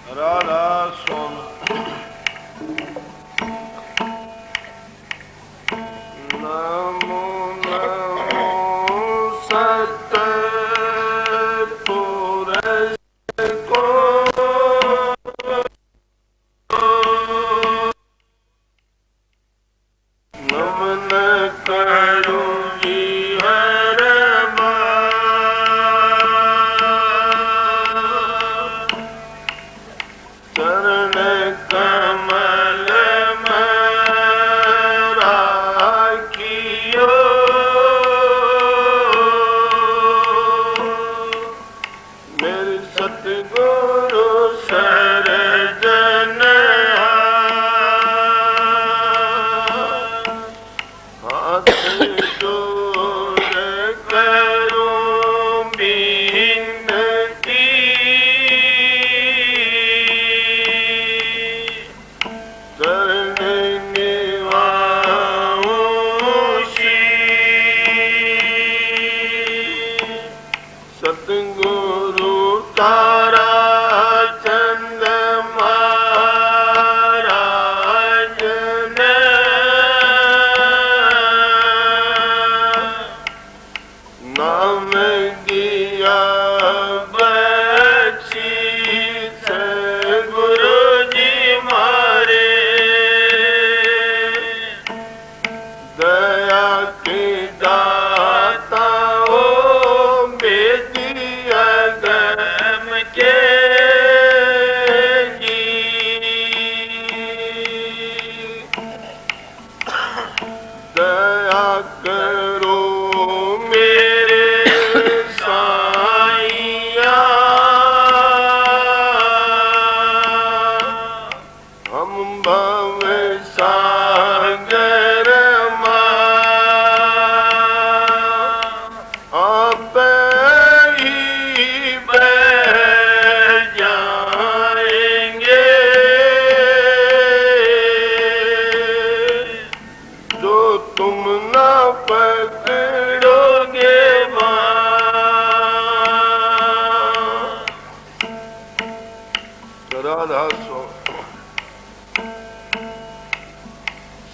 राधा सोम नमो नमो सतपुरुष को नमन करूं जी हर चरण कमल में राखियो मेरे सतगुरु सरजन हाथ जोड़ करूं बिनती चरण निभाऊं शीश सतगुरु तारा चंद महाराज ने नाम दिया बख्शीश गुरु जी मारे दया के दाता हो बेदिया गम के जी दया करो मेरे साईया हम भव सागर आप ही बह जाएंगे जो तुम ना पकड़ोगे राधा सो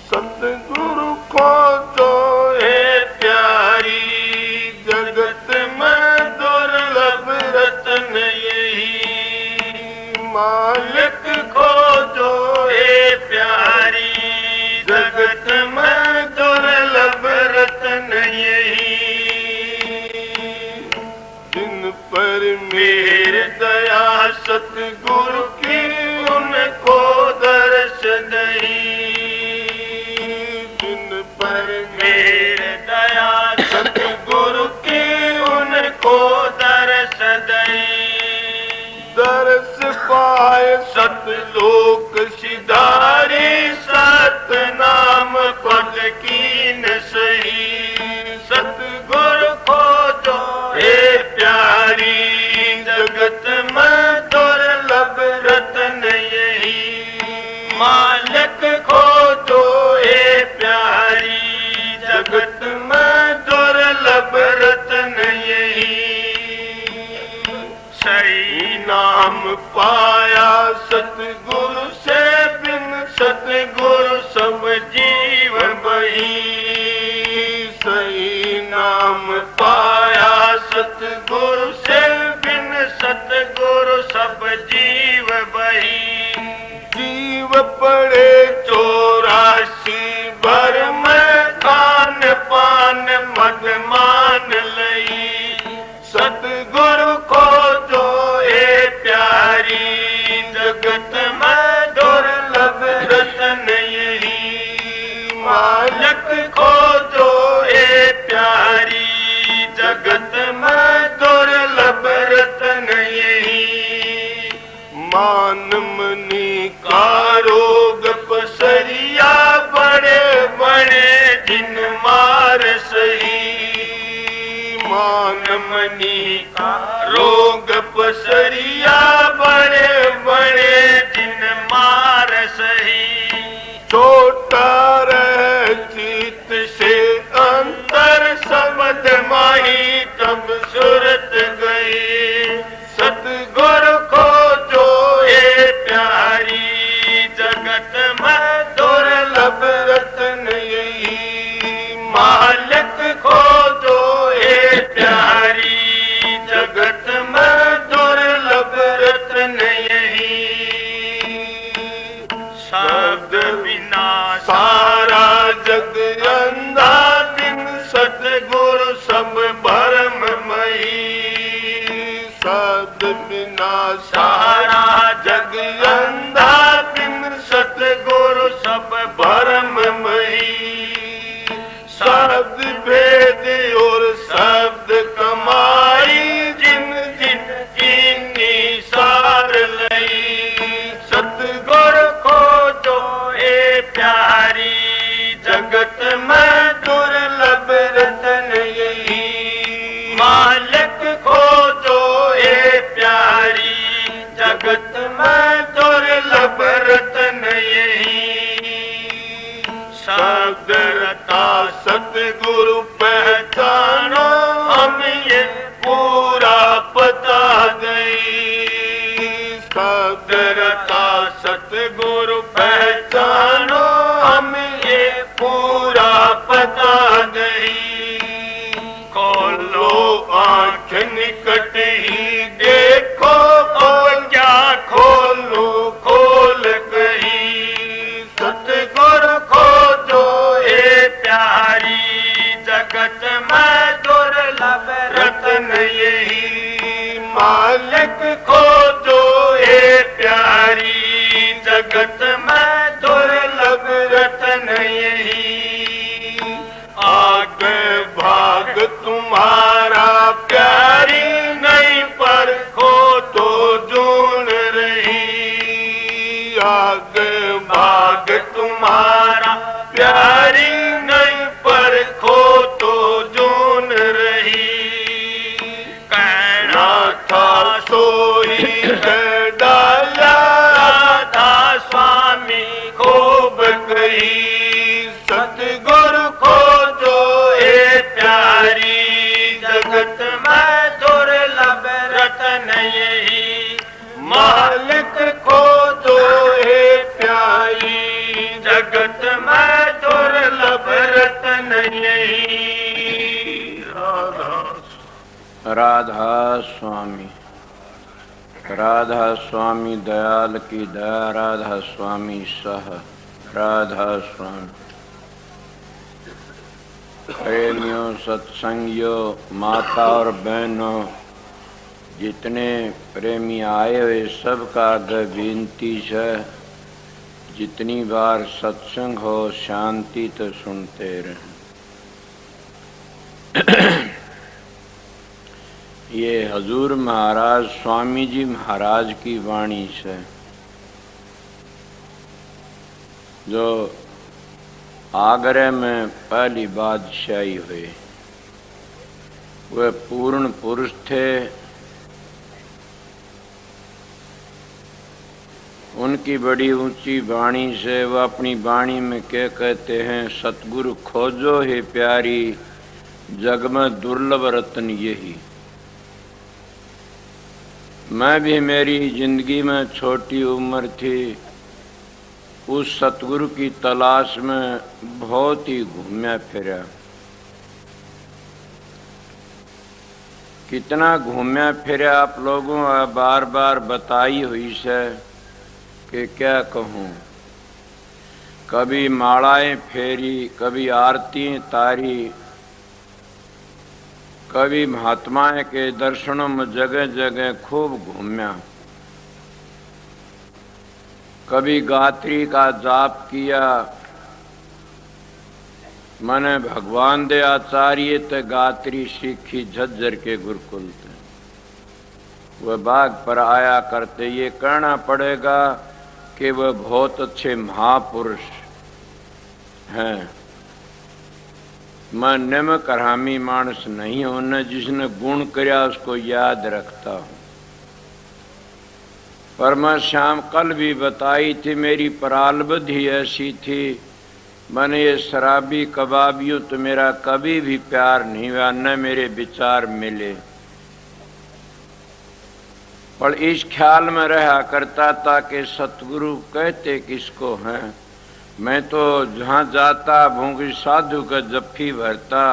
सतगुरु को जो है प्यारी जगत में दुर्लभ रत्न यही मालिक को जो है प्यारी जगत में दुर्लभ रत्न यही जिन पर मेरे दया सतगुरु की उनको दर्श दई जिन पर मेरे दया सतगुरु की उनको दर्श दई दर्श पाए सतलोक सिधारी सतनाम पद कीन सही सतगुरु को जो हे प्यारी जगत में दुर्लभ रत्न यही मालिक को जो हे प्यारी जगत में दुर्लभ रत्न यही सही नाम पाया सतगुरु से बिन सतगुरु सब जीव बही सही नाम पाया सतगुरु से बिन सतगुरु सब जीव बही जीव पड़े 84 भर में खान पान मद मान लई सतगुरु को जो ए प्यारी जगत में दुर्लभ रत्न यही मालिक को जो ए प्यारी जगत में दुर्लभ रत्न यही मान मनी का रोग पसरिया बड़े बड़े जिन मार सही मान मनी का रोग पसरिया बड़े बड़े जिन मार सही छोटा रह चित से अंतर समझ माही तब सुरत गई सतगुरु को जो ये बिना सारा जग अंधा, बिन सतगुरु सब भरममयी। शब्द भेद और शब्द कमाई, जिन जिन कीनी सार लई। सतगुर खोजो ए प्यारी, जगत में दुर्लभ रतन यही। मालिक खोजो ए प्यारी, जगत में दुर्लभ रतन यही। शब्द रता सतगुरु पहचानो, हम ये पूरा पता गई। शब्द रता सतगुरु पहचानो, हम ये पूरा पता गई। खोलो आँख निकट ही देखो, और क्या खोलो खोल गई। सतगुरु खोजो ए प्यारी, जगत में दुर्लभ रतन यही। मालिक खोजो ए प्यारी, जगत में दुर्लभ रतन यही। आगे भाग तुम्हारा प्यारी, नहीं पर खो तो जून रही। आगे भाग तुम्हारा प्यारी, नहीं पर खो तो जून रही। कहना था सोई है डाला, राधा स्वामी खूब कही। सतगुरु खोजो ए प्यारी, जगत में दुर्लभ रतन यही। मालिक खोजो ए प्यारी, जगत में दुर्लभ रतन यही। राधा स्वामी, राधा स्वामी दयाल की दया, राधा स्वामी सह, राधा स्वामी। प्रेमियों, सत्संगियों, माता और बहनों, जितने प्रेमी आए हुए सबका आगे विनती है, जितनी बार सत्संग हो शांति तो सुनते रहें। ये हजूर महाराज स्वामी जी महाराज की वाणी से, जो आगरे में पहली बादशाही हुई। वे पूर्ण पुरुष थे। उनकी बड़ी ऊंची वाणी से वह अपनी वाणी में क्या कहते हैं, सतगुरु खोजो हे प्यारी, जग में दुर्लभ रत्न यही। मैं भी मेरी जिंदगी में छोटी उम्र थी, उस सतगुरु की तलाश में बहुत ही घूमया फिरा। कितना घूमया फिरा आप लोगों बार बार बताई हुई से कि क्या कहूँ। कभी मालाएं फेरी, कभी आरती तारी, कभी महात्माएं के दर्शनों में जगह जगह खूब घूमया। कभी गायत्री का जाप किया। मैंने भगवान दे आचार्य ते गायत्री सीखी झज्जर के गुरुकुल से। वह बाग पर आया करते। ये कहना पड़ेगा कि वह बहुत अच्छे महापुरुष हैं। मैं निमक हरामी मानस नहीं हूं, जिसने गुण करया उसको याद रखता हूं। पर मैं शाम कल भी बताई थी, मेरी प्रारब्ध ही ऐसी थी। मैंने ये शराबी कबाबियों तो मेरा कभी भी प्यार नहीं हुआ, न मेरे विचार मिले। पर इस ख्याल में रहा करता था कि सतगुरु कहते किसको हैं। मैं तो जहाँ जाता भूंगी साधु का जफ्फी भरता,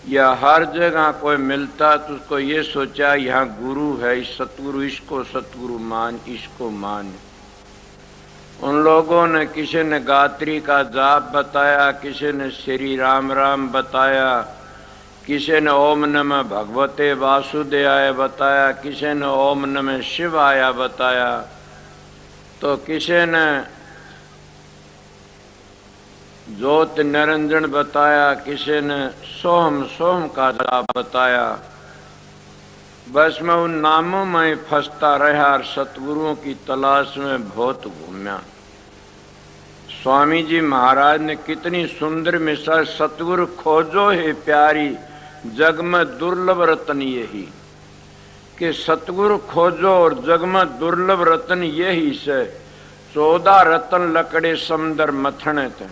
या हर जगह कोई मिलता तो उसको ये सोचा यहाँ गुरु है, इस सतगुरु, इसको सतगुरु मान, इसको मान। उन लोगों ने, किसी ने गायत्री का जाप बताया, किसी ने श्री राम राम बताया, किसी ने ओम नमः भगवते वासुदेवाय बताया, किसी ने ओम नमः शिवाय बताया, तो किसी ने ज्योत निरंजन बताया, किसी ने सोम सोम का जाप बताया। बस मैं उन नामों में फंसता रहा और सतगुरुओं की तलाश में बहुत घूमया। स्वामी जी महाराज ने कितनी सुंदर मिसाल, सतगुरु खोजो है प्यारी जग में दुर्लभ रतन यही, कि सतगुरु खोजो और जग में दुर्लभ रतन यही से 14 रतन लकड़े समंदर मथने थे।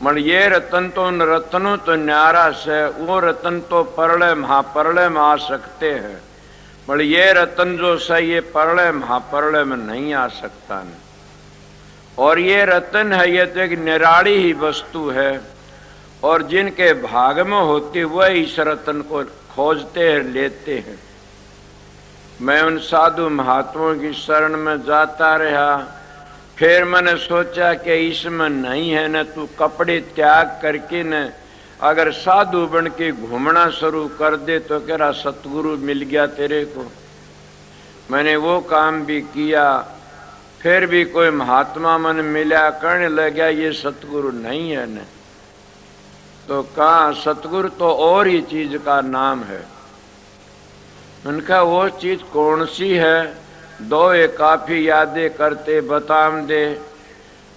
मगर ये रतन तो उन रतनों तो न्यारा से, वो रतन तो परले महापरले में आ सकते हैं, मगर ये रतन जो से ये परले महापरले में नहीं आ सकता नहीं। और ये रतन है, ये तो एक निराली ही वस्तु है, और जिनके भाग में होती वह इस रतन को खोजते हैं, लेते हैं। मैं उन साधु महात्माओं की शरण में जाता रहा। फिर मैंने सोचा कि इसमें नहीं है न, तू कपड़े त्याग करके न अगर साधु बन के घूमना शुरू कर दे तो कह रहा सतगुरु मिल गया तेरे को। मैंने वो काम भी किया, फिर भी कोई महात्मा मन मिला, करने लगा ये सतगुरु नहीं है न। तो कहा सतगुरु तो और ही चीज का नाम है। उनका वो चीज कौन सी है? दो एक काफी यादें करते बताम दे।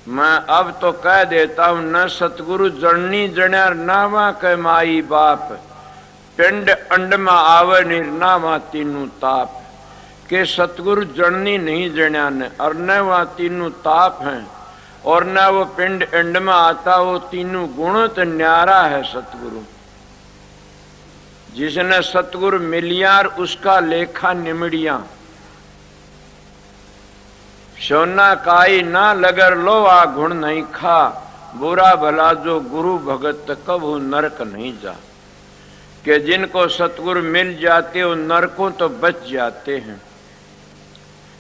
मैं अब तो कह देता हूं, न सतगुरु जड़नी जण्या नावा के माई बाप, पिंड अंड में आवे निर्नावा तीनू ताप। के सतगुरु जड़नी नहीं जण्या ने, और न वह तीनू ताप हैं, और न वो पिंड अंड में आता, वो तीनों गुणों तो न्यारा है सतगुरु। जिसने सतगुरु मिलियार उसका लेखा निमड़िया। सोना काई ना लगर लो आ गुण नहीं खा, बुरा भला जो गुरु भगत कभू नरक नहीं जा। कि जिनको सतगुरु मिल जाते वो नरकों तो बच जाते हैं।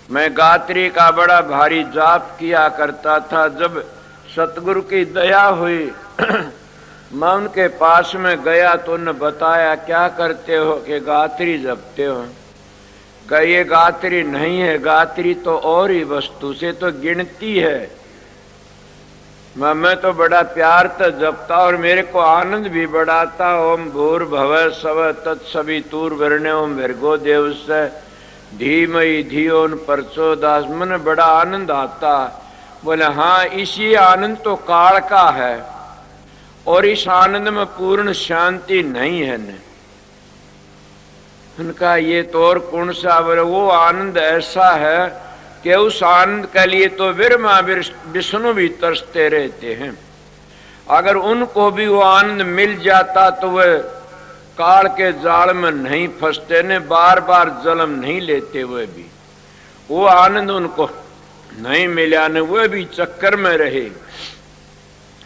मैं गायत्री का बड़ा भारी जाप किया करता था। जब सतगुरु की दया हुई मैं उनके पास में गया तो उन्होंने बताया क्या करते हो? कि गायत्री जपते हो। कहा ये गायत्री नहीं है, गायत्री तो और ही वस्तु से तो गिनती है। मैं तो बड़ा प्यार से जपता और मेरे को आनंद भी बढ़ाता। ओम भूर्भुवः स्वः तत्सवितुर्वरेण्यं भर्गो देवस्य धीमहि धियो न प्रचोदयात्। मन बड़ा आनंद आता। बोले हाँ, इसी आनंद तो काल का है और इस आनंद में पूर्ण शांति नहीं है न। उनका ये तो और कौन सा? बोले वो आनंद ऐसा है कि उस आनंद के लिए तो ब्रह्मा विष्णु भी तरसते रहते हैं। अगर उनको भी वो आनंद मिल जाता तो वह काल के जाल में नहीं फंसते ने, बार बार जन्म नहीं लेते। वह भी वो आनंद उनको नहीं मिला ने, वह भी चक्कर में रहे।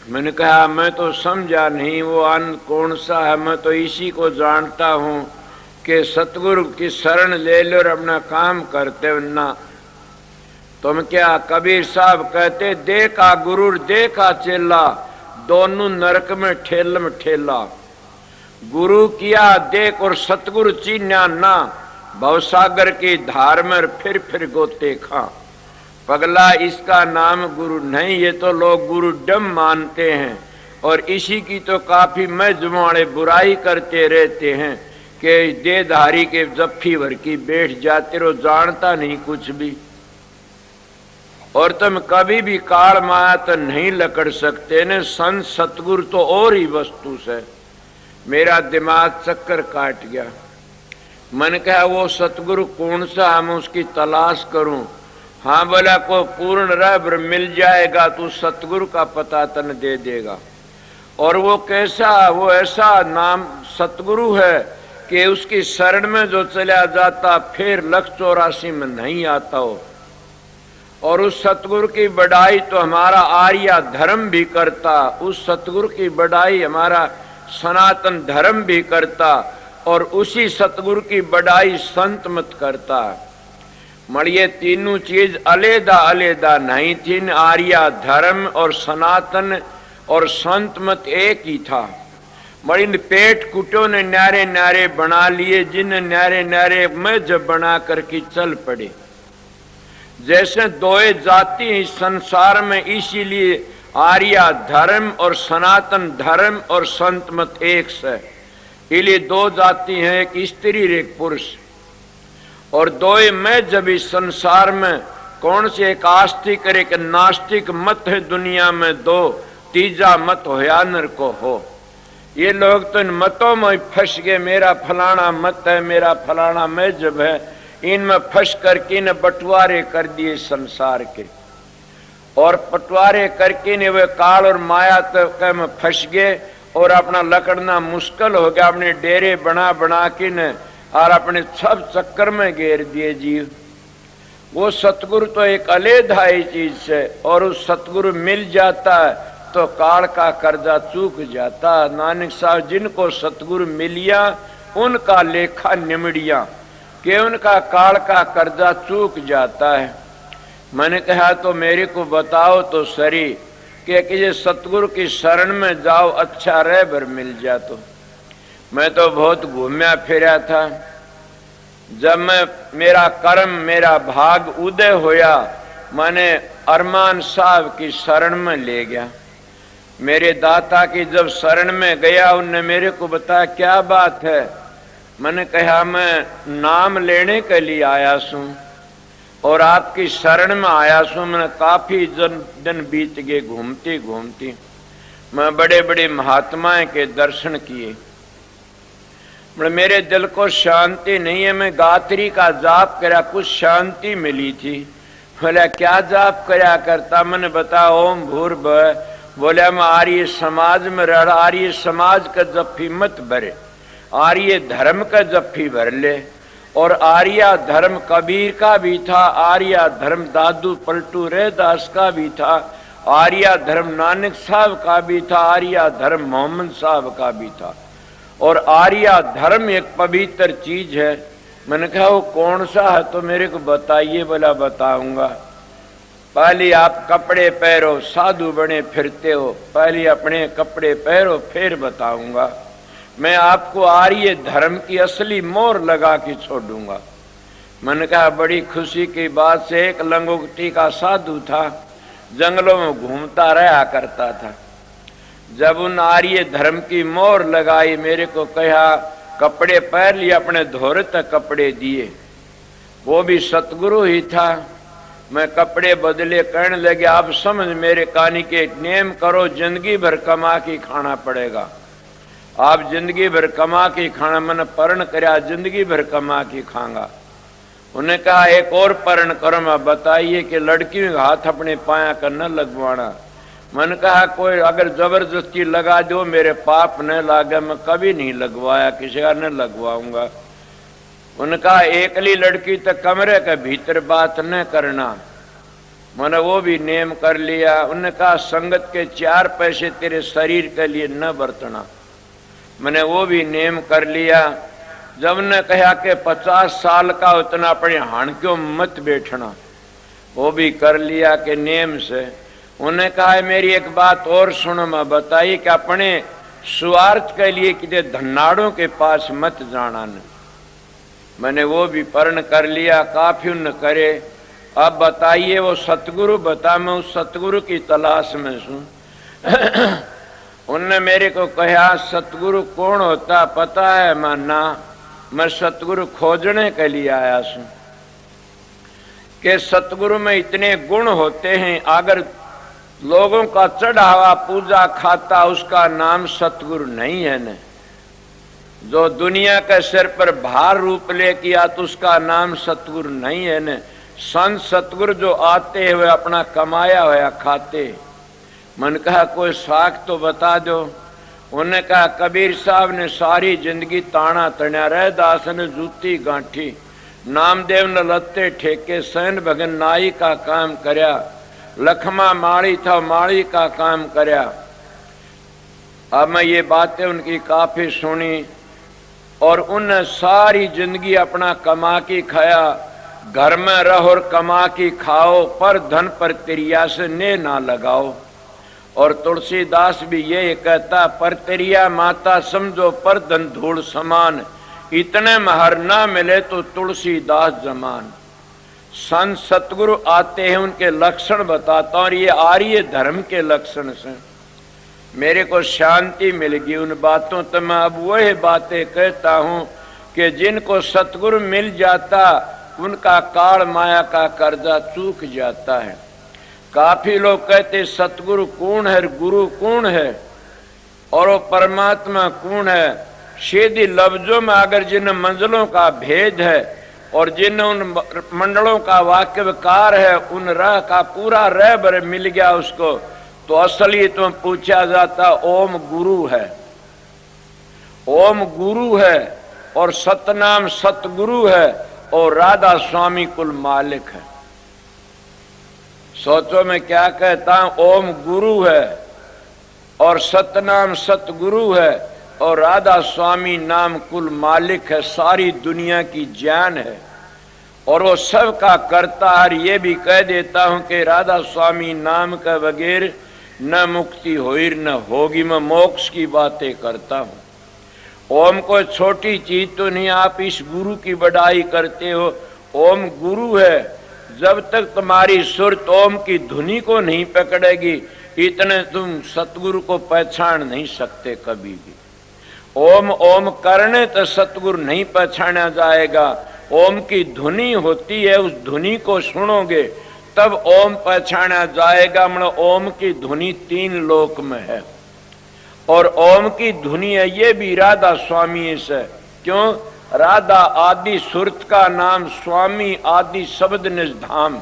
मैंने कहा मैं तो समझा नहीं वो आनंद कौन सा है। मैं तो इसी को जानता हूं कि सतगुरु की शरण ले लो और अपना काम करते ना। तुम क्या कबीर साहब कहते, देखा गुरु देखा चेला, दोनों नरक में ठेला। गुरु किया देख और सतगुरु चीन्या ना, भवसागर की धार में फिर गोते खा। पगला इसका नाम गुरु नहीं, ये तो लोग गुरु डम मानते हैं और इसी की तो काफी मजमुआड़े बुराई करते रहते हैं कि देधारी के जफ्फी भर की बैठ जाते रहो, जानता नहीं कुछ भी। और तुम कभी भी काल माया तो नहीं लकड़ सकते ने। संत सतगुरु तो और ही वस्तु से। मेरा दिमाग चक्कर काट गया। मन कहा वो सतगुरु कौन सा, हम उसकी तलाश करूं। हाँ बोला को पूर्ण रब्र मिल जाएगा तो सतगुरु का पता तन दे देगा। और वो कैसा, वो ऐसा नाम सतगुरु है कि उसकी शरण में जो चला जाता फिर 184 में नहीं आता हो। और उस सतगुरु की बढ़ाई तो हमारा आर्य धर्म भी करता, उस सतगुरु की बढ़ाई हमारा सनातन धर्म भी करता, और उसी सतगुरु की बढ़ाई संत मत करता। मगर ये तीनों चीज अलग अलग नहीं थी। आर्य धर्म और सनातन और संत मत एक ही था। बड़ी पेट कुटो ने न्यारे न्यारे बना लिए, जिन न्यारे न्यारे में जब बना करके चल पड़े। जैसे दोए जाति इस संसार में, इसीलिए आर्या धर्म और सनातन धर्म और संत मत एक से। इसलिए दो जाति हैं, एक स्त्री और एक पुरुष। और दोए में जब इस संसार में कौन से एक आस्तिक और एक नास्तिक मत है दुनिया में, दो तीजा मत होया नर को हो। ये लोग तो इन मतों में फंस गए, मेरा फलाना मत है, मेरा फलाना मजहब है, इनमें फंस करके ने बंटवारे कर दिए संसार के। और बंटवारे करके ने वे काल और माया तक में फंस गए और अपना लकड़ना मुश्किल हो गया। अपने डेरे बना बना के ने और अपने सब चक्कर में घेर दिए जीव। वो सतगुरु तो एक अलेधाई चीज से, और उस सतगुरु मिल जाता है तो काल का कर्जा चूक जाता। नानक साहब जिनको सतगुरु मिलिया उनका लेखा निमड़िया, कि उनका काल का कर्जा चूक जाता है। मैंने कहा तो मेरे को बताओ तो सरी कि ये सतगुरु की शरण में जाओ, अच्छा रह भर मिल जा। तो मैं तो बहुत घूमया फिरा था। जब मैं मेरा कर्म मेरा भाग उदय होया, मैंने अरमान साहब की शरण में ले गया। मेरे दाता की जब शरण में गया, उनने मेरे को बताया क्या बात है। मैंने कहा मैं नाम लेने के लिए आया सूं और आपकी शरण में आया सूं। मैंने काफी दिन बीत गए घूमती घूमती। मैं बड़े बड़े महात्माएं के दर्शन किए, मेरे दिल को शांति नहीं है। मैं गायत्री का जाप करा, कुछ शांति मिली थी। बोला क्या जाप करा करता। मैंने बताया ओम भूर्भुवः। बोला मैं आर्य समाज में रह, आर्य समाज का जप्फी मत भरे, आर्य धर्म का जप्फी भर ले। और आर्य धर्म कबीर का भी था, आर्य धर्म दादू पलटू रैदास का भी था, आर्य धर्म नानक साहब का भी था, आर्य धर्म मोहम्मद साहब का भी था। और आर्य धर्म एक पवित्र चीज है। मैंने कहा वो कौन सा है तो मेरे को बताइए। बोला बताऊंगा। पहले आप कपड़े पहनो, साधु बने फिरते हो, पहले अपने कपड़े पहनो फिर बताऊंगा। मैं आपको आर्य धर्म की असली मोहर लगा के छोड़ूंगा। मैंने कहा बड़ी खुशी की बात से, एक लंगोटी का साधु था, जंगलों में घूमता रहा करता था। जब उन आर्य धर्म की मोहर लगाई, मेरे को कहा कपड़े पहन लिए, अपने धोरे तक कपड़े दिए। वो भी सतगुरु ही था। मैं कपड़े बदले कहने लगे आप समझ मेरे कहानी के नेम करो, जिंदगी भर कमा के खाना पड़ेगा। आप जिंदगी भर कमा के खाना। मैंने परण कराया, जिंदगी भर कमा के खाऊंगा। उन्हें कहा एक और परण करो। मैं बताइए कि लड़कियों का हाथ अपने पाया कर न लगवाना। मैंने कहा कोई अगर जबरदस्ती लगा दो मेरे पाप न लागे। मैं कभी नहीं लगवाया, किसी का न लगवाऊंगा। उनका एकली लड़की तक कमरे के भीतर बात न करना। मैंने वो भी नेम कर लिया। उन्होंने कहा संगत के 4 पैसे तेरे शरीर के लिए न बरतना। मैंने वो भी नेम कर लिया। जब ने कहा कि 50 साल का उतना अपने हाणक्यों मत बैठना, वो भी कर लिया कि नेम से। उन्हें कहा मेरी एक बात और सुनो। मैं बताइए कि अपने स्वार्थ के लिए किसी धन्नाड़ों के पास मत जाना न। मैंने वो भी परण कर लिया। काफी उन करे। अब बताइए वो सतगुरु बता, मैं उस सतगुरु की तलाश में हूं। उनने मेरे को कहा सतगुरु कौन होता पता है? माना मैं सतगुरु खोजने के लिए आया हूं कि सतगुरु में इतने गुण होते हैं, अगर लोगों का चढ़ावा पूजा खाता उसका नाम सतगुरु नहीं है न। जो दुनिया के सिर पर भार रूप ले किया तो उसका नाम सतगुरु नहीं है न। संत सतगुरु जो आते हैं वे अपना कमाया हुआ खाते। मन कहा कोई साख तो बता दो। उन्होंने कहा कबीर साहब ने सारी जिंदगी ताना तण्या, रैदास ने जूती गांठी, नामदेव ने लत्ते ठेके, सैन भगन नाई का काम करया, लखमा माड़ी था माड़ी का काम करया। अब मैं ये बातें उनकी काफी सुनी और उन सारी जिंदगी अपना कमा के खाया। घर में रहो और कमा के खाओ, पर धन पर क्रिया से ने ना लगाओ। और तुलसीदास भी ये कहता, पर तेरिया माता समझो पर धन धूल समान, इतने महर ना मिले तो तुलसीदास जमान। संत सतगुरु आते हैं, उनके लक्षण बताता हूं, और ये आर्य धर्म के लक्षण से मेरे को शांति मिल गई उन बातों। तो मैं अब वही बातें कहता हूं कि जिनको सतगुरु मिल जाता उनका काल माया का कर्जा चूक जाता है। काफी लोग कहते सतगुरु कौन है, गुरु कौन है और वो परमात्मा कौन है। सीधी लफ्जों में अगर जिन मंजिलों का भेद है और जिन उन मंडलों का वाक्यकार है, उन राह का पूरा रहबर मिल गया उसको, तो असलियत में पूछा जाता ओम गुरु है। ओम गुरु है और सतनाम सतगुरु है और राधा स्वामी कुल मालिक है। सोचो मैं क्या कहता हूं, ओम गुरु है और सतनाम सतगुरु है और राधा स्वामी नाम कुल मालिक है, सारी दुनिया की जान है और वो सब का करता है। ये भी कह देता हूं कि राधा स्वामी नाम का बगैर न मुक्ति होई न होगी। मैं मोक्ष की बातें करता हूं। ओम कोई छोटी चीज तो नहीं, आप इस गुरु की बड़ाई करते हो। ओम गुरु है, जब तक तुम्हारी सुरत ओम की धुनी को नहीं पकड़ेगी इतने तुम सतगुरु को पहचान नहीं सकते कभी भी। ओम ओम करने तो सतगुरु नहीं पहचाना जाएगा। ओम की धुनी होती है, उस धुनी को सुनोगे तब ओम पहचाना जाएगा। मतलब ओम की धुनी 3 लोक में है और ओम की धुनी है ये भी राधा स्वामी से। क्यों? राधा आदि सुरत का नाम, स्वामी आदि शब्द निज धाम।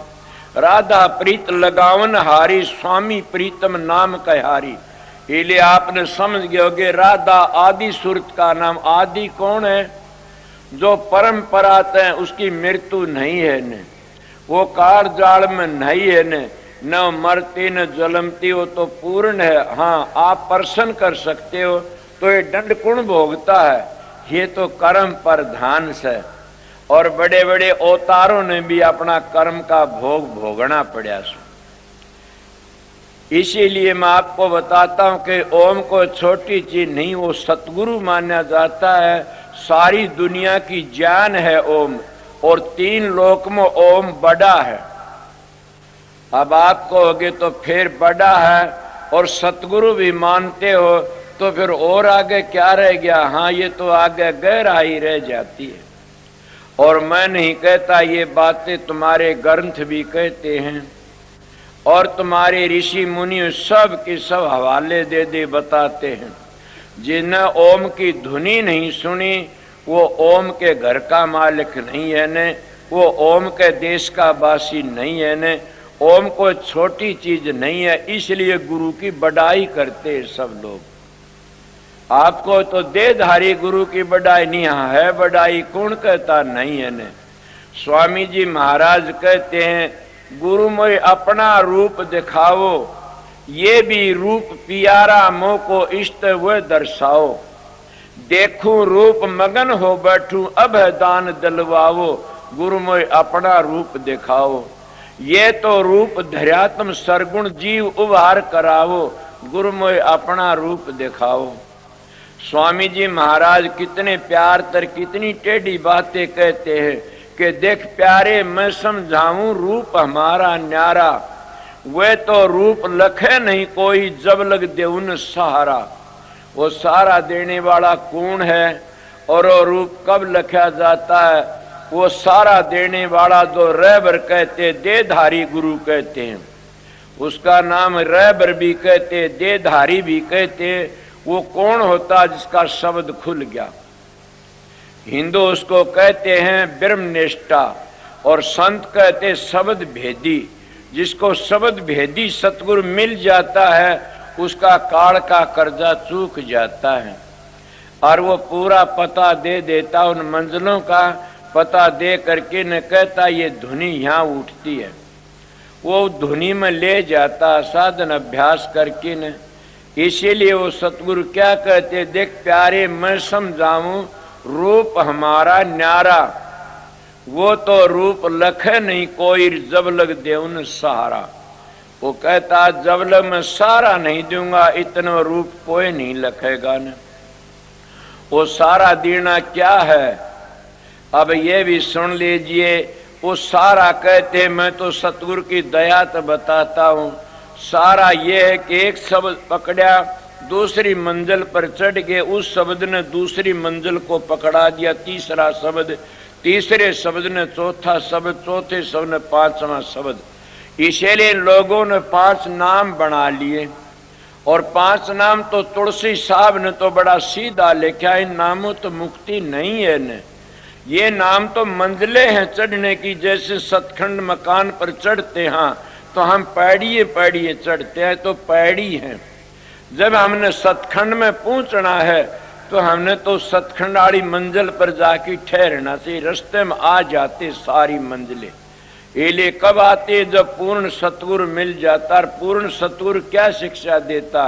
राधा प्रीत लगावन हारी, स्वामी प्रीतम नाम कहारी। इसलिए आपने समझ गए होगे राधा आदि सुरत का नाम। आदि कौन है? जो परंपरा है उसकी मृत्यु नहीं है ने, वो कार जाल में नहीं है ने, न मरती न जलमती, हो तो पूर्ण है। हाँ, आप प्रश्न कर सकते हो तो ये दंड कौन भोगता है? ये तो कर्म प्रधान से, और बड़े बड़े अवतारों ने भी अपना कर्म का भोग भोगना पड़ा। इसीलिए मैं आपको बताता हूं कि ओम को छोटी चीज नहीं, वो सतगुरु माना जाता है। सारी दुनिया की जान है ओम, और 3 लोक में ओम बड़ा है। अब आप कहोगे तो फिर बड़ा है और सतगुरु भी मानते हो तो फिर और आगे क्या रह गया? हाँ, ये तो आगे गहराई रह जाती है। और मैं नहीं कहता, ये बातें तुम्हारे ग्रंथ भी कहते हैं और तुम्हारे ऋषि मुनि सब के सब हवाले दे दे बताते हैं। जिन्हें ओम की धुनी नहीं सुनी वो ओम के घर का मालिक नहीं है ने, वो ओम के देश का वासी नहीं है ने। ओम को छोटी चीज नहीं है, इसलिए गुरु की बड़ाई करते हैं सब लोग। आपको तो देहधारी गुरु की बड़ाई नहीं है, बड़ाई कौन कहता नहीं है ने। स्वामी जी महाराज कहते हैं, गुरु मोय अपना रूप दिखाओ, ये भी रूप पियारा मोह को इष्ट व दर्शाओ। देखूं रूप मगन हो बैठूं, अब दान दिलवाओ, गुरु मोय अपना रूप दिखाओ। ये तो रूप धर्यात्म सरगुण जीव उभार कराओ, गुरु मोय अपना रूप दिखाओ। स्वामी जी महाराज कितने प्यार तर कितनी टेढ़ी बातें कहते हैं कि देख प्यारे मैं समझाऊं रूप हमारा न्यारा, वे तो रूप लखे नहीं कोई जब लग दे उन सहारा। वो सारा देने वाला कौन है और वो रूप कब लखा जाता है? वो सारा देने वाला जो रहबर कहते, देधारी गुरु कहते हैं, उसका नाम रहबर भी कहते, देधारी भी कहते। वो कौन होता जिसका शब्द खुल गया? हिंदू उसको कहते हैं ब्रह्मनिष्ठा और संत कहते शब्द भेदी। जिसको शब्द भेदी सतगुरु मिल जाता है उसका काल का कर्जा चूक जाता है और वो पूरा पता दे देता, उन मंजिलों का पता दे करके न कहता ये धुनी यहाँ उठती है, वो धुनी में ले जाता साधन अभ्यास करके न। इसीलिए वो सतगुरु क्या कहते, देख प्यारे मैं समझाऊं रूप हमारा न्यारा, वो तो रूप लखे नहीं कोई जब लग दे उन सहारा। वो कहता जबल मैं सारा नहीं दूंगा, इतना रूप कोई नहीं लखेगा न। वो सारा देना क्या है, अब ये भी सुन लीजिए। वो सारा कहते मैं तो सतगुरु की दया तो बताता हूं। सारा ये है कि एक शब्द पकड़ा, दूसरी मंजिल पर चढ़ गए, उस शब्द ने दूसरी मंजिल को पकड़ा दिया, तीसरा शब्द, तीसरे शब्द ने चौथा शब्द, चौथे शब्द ने पांचवा शब्द। इसीलिए लोगों ने 5 नाम बना लिए, और 5 नाम तो तुलसी साहब ने तो बड़ा सीधा लिखा, इन नामों तो मुक्ति नहीं है न। ये नाम तो मंजिलें हैं चढ़ने की, जैसे सतखंड मकान पर चढ़ते हैं तो हम पैड़िए पैड़िए चढ़ते हैं, तो पैड़ी हैं। जब हमने सतखंड में पहुंचना है तो हमने तो सतखंड वाली मंजिल पर जाके ठहरना से, रास्ते में आ जाते सारी मंजिलें। इसलिए कब आते, जब पूर्ण सतगुरु मिल जाता। और पूर्ण सतगुरु क्या शिक्षा देता,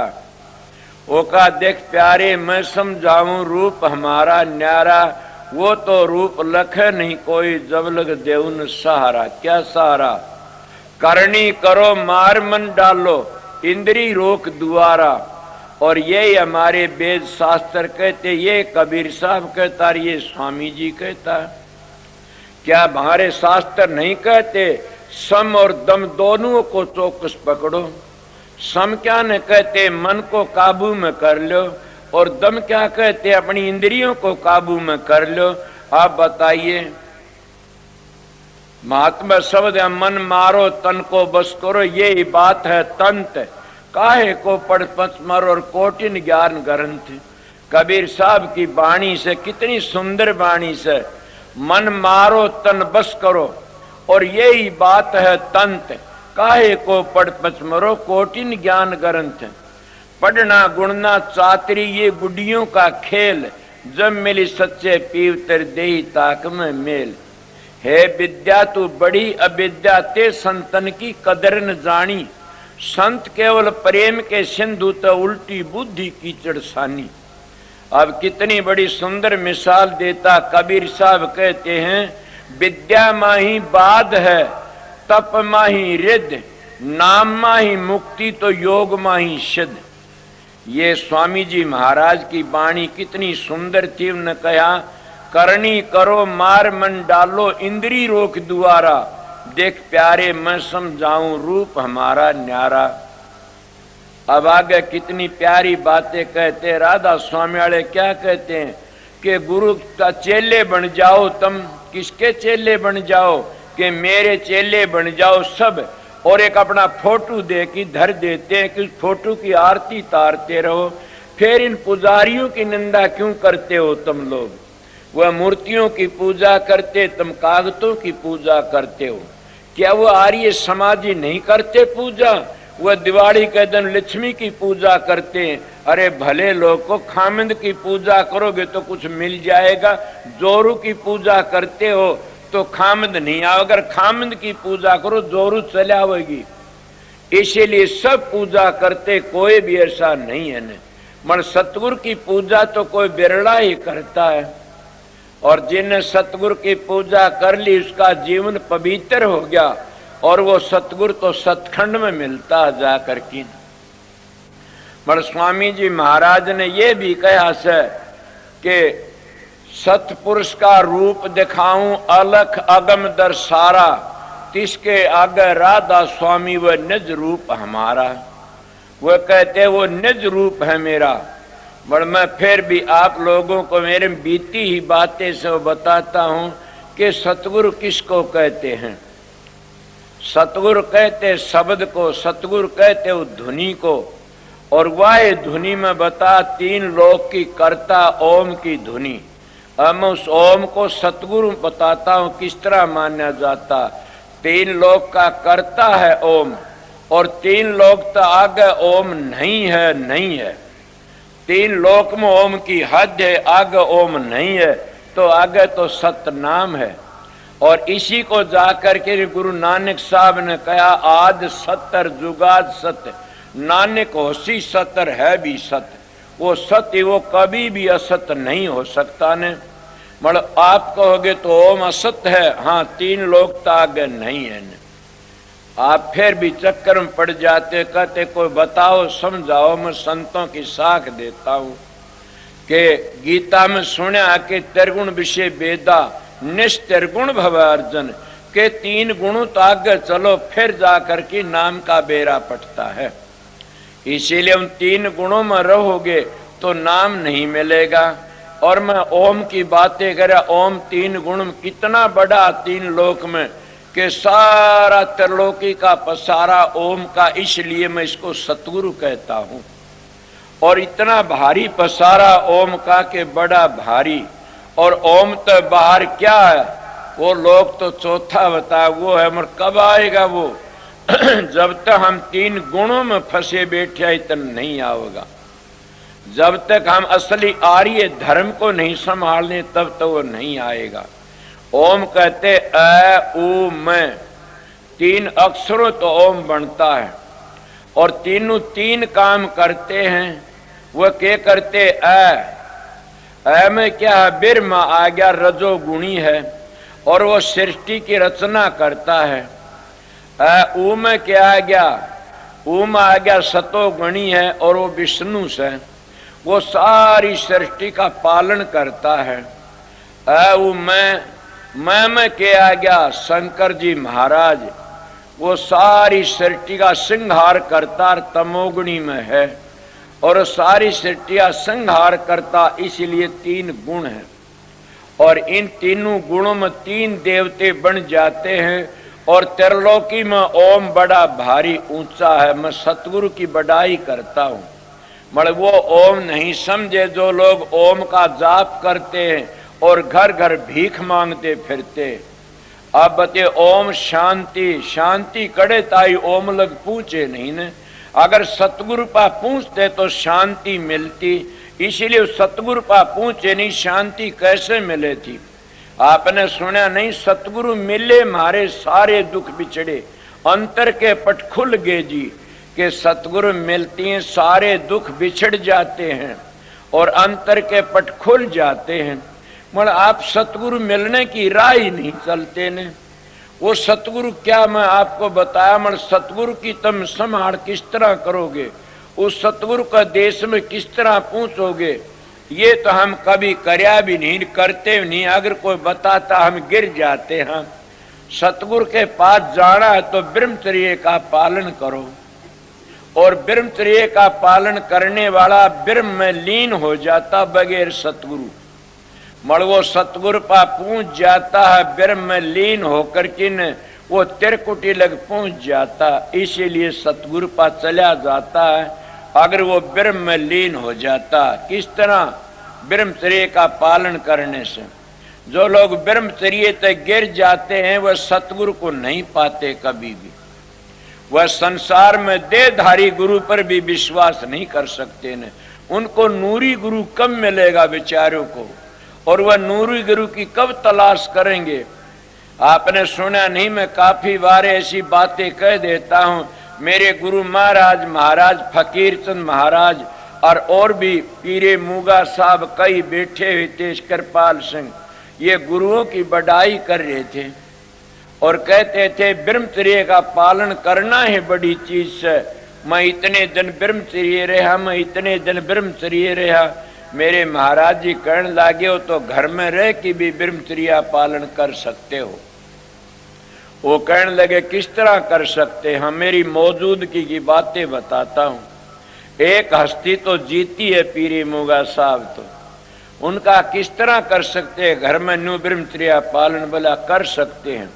वो का देख प्यारे मैं समझाऊं रूप हमारा न्यारा, वो तो रूप लखे नहीं कोई, जब लग देउन सहारा। क्या सहारा, करनी करो मार मन डालो, इंद्री रोक दुआरा। और ये हमारे वेद शास्त्र कहते, ये कबीर साहब कहता, ये स्वामी जी कहता। क्या हमारे शास्त्र नहीं कहते सम और दम दोनों को चौकस पकड़ो। सम क्या न कहते मन को काबू में कर लो, और दम क्या कहते अपनी इंद्रियों को काबू में कर लो। आप बताइए, महात्मा शब्द है मन मारो तन को बस करो, यही बात है तंत। काहे को पढ़ पच मरो और कोटिन ज्ञान ग्रंथ। कबीर साहब की वाणी से, कितनी सुंदर वाणी से, मन मारो तन बस करो, और यही बात है तंत। काहे को पढ़ पच मरो कोटिन ज्ञान ग्रंथ। पढ़ना गुणना चातरी ये गुडियों का खेल, जब मिली सच्चे पीवतर देही ताक में मेल। हे विद्या तू बड़ी अविद्या, ते संतन की कदर न जानी। संत केवल प्रेम के सिंधु तो उल्टी बुद्धि कीचड़ सानी। अब कितनी बड़ी सुंदर मिसाल देता कबीर साहब, कहते हैं विद्या माही बाध है, तप माही रिद्ध, नाम माही मुक्ति तो योग माही सिद्ध। ये स्वामी जी महाराज की वाणी कितनी सुंदर थी। उन्होंने कहा करनी करो मार मन डालो, इंद्री रोक दुआरा। देख प्यारे मैं समझाऊं रूप हमारा न्यारा। अब आगे कितनी प्यारी बातें कहते। राधा स्वामी वाले क्या कहते हैं कि गुरु का चेले बन जाओ तुम। किसके चेले बन जाओ, कि मेरे चेले बन जाओ सब। और एक अपना फोटो दे के धर देते हैं कि फोटो की आरती तारते रहो। फिर इन पुजारियों की निंदा क्यों करते हो तुम लोग। वह मूर्तियों की पूजा करते, तुम कागजों की पूजा करते हो। क्या वो आर्य समाजी नहीं करते पूजा। वह दिवाली के दिन लक्ष्मी की पूजा करते हैं। अरे भले लोग को खामिंद की पूजा करोगे तो कुछ मिल जाएगा। जोरू की पूजा करते हो तो खामिंद नहीं आओ, अगर खामिंद की पूजा करो जोरू चले आवेगी। इसीलिए सब पूजा करते, कोई भी ऐसा नहीं है न। मन सतगुरु की पूजा तो कोई बिरला ही करता है, और जिन्हें सतगुरु की पूजा कर ली उसका जीवन पवित्र हो गया। और वो सतगुरु तो सतखंड में मिलता जाकर की। पर स्वामी जी महाराज ने ये भी कहा से कि सतपुरुष का रूप दिखाऊं, अलख अगम दर्शारा। तिसके आगे राधा स्वामी वह निज रूप हमारा। वह कहते वो निज रूप है मेरा। पर मैं फिर भी आप लोगों को मेरे बीती ही बातें से बताता हूं कि सतगुरु किसको कहते हैं। सतगुरु कहते शब्द को, सतगुरु कहते वो धुनी को। और वह धुनी में बता 3 लोक की करता ओम की धुनी। अब मैं उस ओम को सतगुरु बताता हूं किस तरह माना जाता। 3 लोक का करता है ओम, और 3 लोक तो आगे ओम नहीं है, नहीं है। 3 लोक में ओम की हद है, आगे ओम नहीं है, तो आगे तो सत नाम है। और इसी को जाकर के गुरु नानक साहब ने कहा आद सत्तर जुगाद सत्य। नानक होशी सत्तर है भी सत्य। वो सत्य वो कभी भी असत्य नहीं हो सकता ने। मतलब आप कहोगे तो ओम असत्य है, हाँ 3 लोक तो आगे नहीं है ने। आप फिर भी चक्कर में पड़ जाते, कहते कोई बताओ समझाओ, मैं संतों की साख देता हूं कि गीता में सुना कि त्रिगुण विषय वेदा निस्त्रिगुण भव अर्जुन, के 3 गुणों तो आगे चलो फिर जाकर के नाम का बेड़ा पटता है। इसीलिए उन 3 गुणों में रहोगे तो नाम नहीं मिलेगा। और मैं ओम की बातें करा, ओम 3 गुण में कितना बड़ा 3 लोक में कि सारा त्रिलोकी का पसारा ओम का, इसलिए मैं इसको सतगुरु कहता हूं। और इतना भारी पसारा ओम का के बड़ा भारी। और ओम तो बाहर क्या है, वो लोग तो चौथा बता वो है, मगर कब आएगा वो जब तक हम 3 गुणों में फंसे बैठे इतना नहीं आएगा। जब तक हम असली आर्य धर्म को नहीं संभालने तब तो वो नहीं आएगा। ओम कहते अ उ मैं, 3 अक्षरों तो ओम बनता है और तीनों 3 काम करते हैं। वह क्या करते, अ में क्या है, बिरमा आ गया, रजोगुणी है और वो सृष्टि की रचना करता है। ऊ में क्या आ गया, ऊ में आ गया सतोगुणी है और वो विष्णु से, वो सारी सृष्टि का पालन करता है। ऊ मैं क्या आ गया, शंकर जी महाराज, वो सारी सृष्टि का संहार करता, तमोगुणी में है और सारी सृष्टि का संहार करता, इसलिए 3 गुण है। और इन तीनों गुणों में 3 देवते बन जाते हैं। और त्रिलोकी में ओम बड़ा भारी ऊंचा है। मैं सतगुरु की बड़ाई करता हूं, मगर वो ओम नहीं समझे जो लोग ओम का जाप करते हैं और घर घर भीख मांगते फिरते। अब बते ओम शांति, शांति कड़े ताई ओम लग पूछे नहीं ने। अगर सतगुरु पा पूछते तो शांति मिलती, इसीलिए सतगुरु पा पूछे नहीं, शांति कैसे मिले थी। आपने सुना नहीं, सतगुरु मिले मारे सारे दुख बिछड़े, अंतर के पट खुल गए जी, कि सतगुरु मिलती हैं सारे दुख बिछड़ जाते हैं और अंतर के पट खुल जाते हैं। मगर आप सतगुरु मिलने की राह ही नहीं चलते ने। वो सतगुरु क्या मैं आपको बताया, मगर सतगुरु की तुम संभाल किस तरह करोगे, उस सतगुरु का देश में किस तरह पहुंचोगे, ये तो हम कभी करया भी नहीं, करते नहीं। अगर कोई बताता हम गिर जाते हैं। सतगुरु के पास जाना है तो ब्रह्मचर्य का पालन करो, और ब्रह्मचर्य का पालन करने वाला ब्रह्म में लीन हो जाता बगैर सतगुरु। मगर वो सतगुरु पा पहुंच जाता है, ब्रह्म में लीन होकर किन वो त्रिकुटी लग पहुंच जाता, इसीलिए सतगुरु पा चला जाता है। अगर वो ब्रह्म में लीन हो जाता, किस तरह, ब्रह्मचर्य का पालन करने से। जो लोग ब्रह्मचर्य तक गिर जाते हैं वह सतगुरु को नहीं पाते कभी भी। वह संसार में देहधारी गुरु पर भी विश्वास नहीं कर सकते न। उनको नूरी गुरु कब मिलेगा बेचारों को, और वह नूरी गुरु की कब तलाश करेंगे। आपने सुना नहीं, मैं काफी बार ऐसी बातें कह देता हूं। मेरे गुरु महाराज फकीर चंद महाराज और भी पीरे मूगा साहब कई बैठे हुए थे, कृपाल सिंह, ये गुरुओं की बड़ाई कर रहे थे और कहते थे ब्रह्मचर्य का पालन करना है बड़ी चीज है। मैं इतने दिन ब्रह्मचर्य रहा, मैं इतने दिन ब्रह्मचर्य रहा। मेरे महाराज जी कहने लगे हो तो घर में रह के भी ब्रह्मचर्य पालन कर सकते हो। वो कहने लगे किस तरह कर सकते हैं, मेरी मौजूदगी की बातें बताता हूं। एक हस्ती तो जीती है पीरी मुगा साहब, तो उनका किस तरह कर सकते हैं घर में न्यू ब्रह्मचर्य पालन, बोला कर सकते हैं।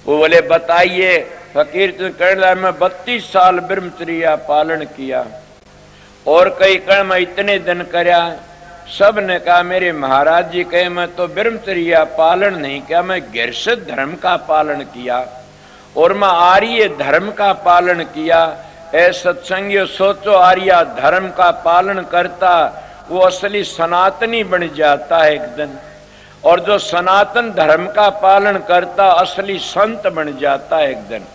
वो बोले बताइए। फकीर तो कहने लगा मैं 32 साल ब्रह्मचर्य पालन किया, और कई कण मैं इतने दिन करया। सब ने कहा मेरे महाराज जी कहे मैं तो ब्रह्मचर्य पालन नहीं किया, मैं गृहस्थ धर्म का पालन किया और मैं आर्य धर्म का पालन किया। ऐ सत्संगियों सोचो, आर्य धर्म का पालन करता वो असली सनातनी बन जाता है एक दिन, और जो सनातन धर्म का पालन करता असली संत बन जाता है एक दिन।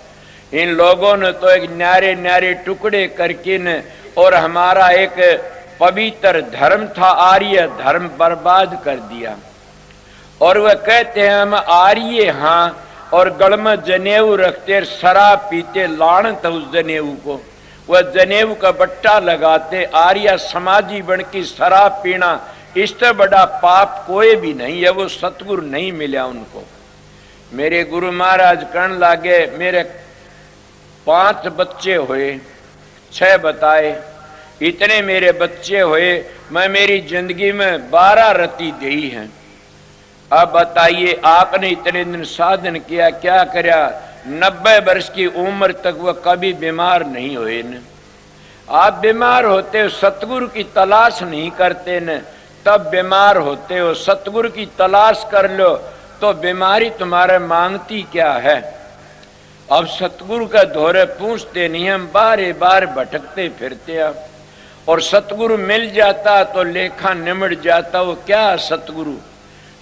इन लोगों ने तो एक न्यारे न्यारे टुकड़े करके न, और हमारा एक पवित्र धर्म था आर्य धर्म बर्बाद कर दिया। और वह कहते हैं हम आर्य, हाँ और गल में जनेऊ रखते, शराब पीते, लानत उस जनेऊ को। वह जनेऊ का बट्टा लगाते, आर्या समाजी बन की शराब पीना इससे बड़ा पाप कोई भी नहीं है। वो सतगुरु नहीं मिला उनको। मेरे गुरु महाराज कहने लागे, मेरे 5 बच्चे हुए, 6 बताए, इतने मेरे बच्चे हुए, मैं मेरी जिंदगी में 12 रति दी हैं। अब बताइए आपने इतने दिन साधन किया, क्या करया? 90 वर्ष की उम्र तक वह कभी बीमार नहीं हुए न। आप बीमार होते हो, सतगुरु की तलाश नहीं करते न, तब बीमार होते हो। सतगुरु की तलाश कर लो तो बीमारी तुम्हारे मांगती क्या है। अब सतगुरु का धोरे पूछते नहीं, हम बारे बार भटकते फिरते। अब और सतगुरु मिल जाता तो लेखा निमट जाता। वो क्या सतगुरु?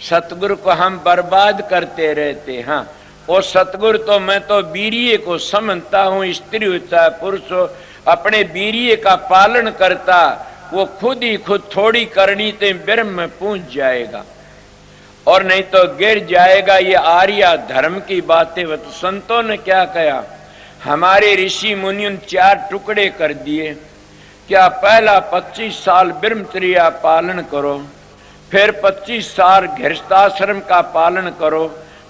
सतगुरु को हम बर्बाद करते रहते। हाँ, और सतगुरु तो मैं तो वीर्य को समझता हूँ, स्त्री हो चाहे पुरुष हो, अपने वीर्य का पालन करता। वो खुद ही खुद थोड़ी करनी ते ब्रह्म में पहुंच जाएगा और नहीं तो गिर जाएगा। ये आर्या धर्म की बातें। वो तो संतों ने क्या कहा? हमारे ऋषि मुनियों 4 टुकड़े कर दिए। क्या पहला 25 साल ब्रह्मचर्या पालन करो, फिर 25 साल गृहस्थाश्रम का पालन करो,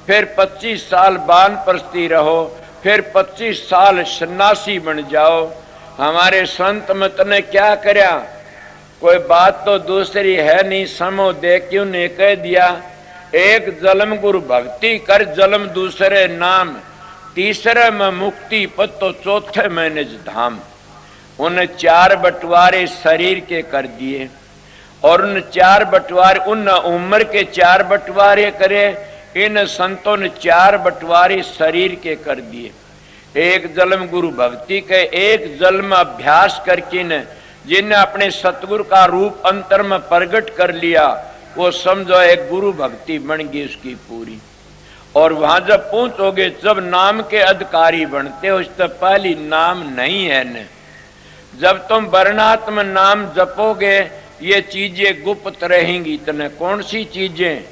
फिर 25 साल वानप्रस्थी रहो, फिर 25 साल सन्यासी बन जाओ। हमारे संत मत ने क्या करया? कोई बात तो दूसरी है नहीं, समो दे क्यों ने कह दिया, एक जन्म गुरु भक्ति कर, जन्म दूसरे नाम, तीसरे में मुक्ति पद तो चौथे में निज धाम। उन 4 बंटवारे शरीर के कर दिए और उन 4 बंटवारे, उन उम्र के 4 बंटवारे करे। इन संतों ने 4 बंटवारे शरीर के कर दिए। एक जन्म गुरु भक्ति के, एक जन्म अभ्यास करके न जिन्हें अपने सतगुरु का रूप अंतर में प्रकट कर लिया, वो समझो एक गुरु भक्ति बन गई उसकी पूरी। और वहां जब पहुंचोगे, जब नाम के अधिकारी बनते हो, इससे पहली नाम नहीं है न। जब तुम वर्णात्म नाम जपोगे, ये चीजें गुप्त रहेंगी। इतने कौन सी चीजें?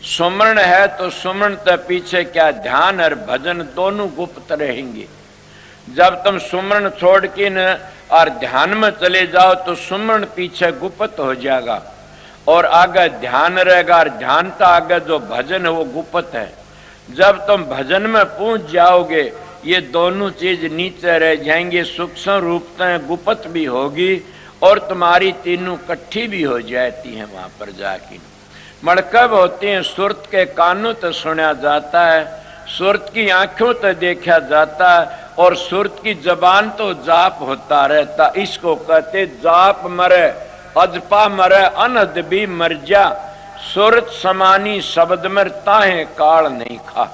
सुमरण है तो सुमरण के पीछे क्या ध्यान और भजन दोनों गुप्त रहेंगे। जब तुम सुमरण छोड़ के न और ध्यान में चले जाओ तो सुमरण पीछे गुप्त हो जाएगा और आगे ध्यान रहेगा, और ध्यान का आगे जो भजन है वो गुप्त है। जब तुम भजन में पहुंच जाओगे, ये दोनों चीज नीचे रह जाएंगे, सूक्ष्म रूप से गुप्त भी होगी और तुम्हारी तीनों इकट्ठी भी हो जाती हैं। वहां पर जाके मड़कब होते हैं, सुरत के कानों तो सुना जाता है, सुरत की आंखों तो देखा जाता है और सुरत की जबान तो जाप होता रहता। इसको कहते जाप मरे अजपा मरे अनद भी मर जा, सुरत समानी शब्द मर ताहे काल नहीं खा।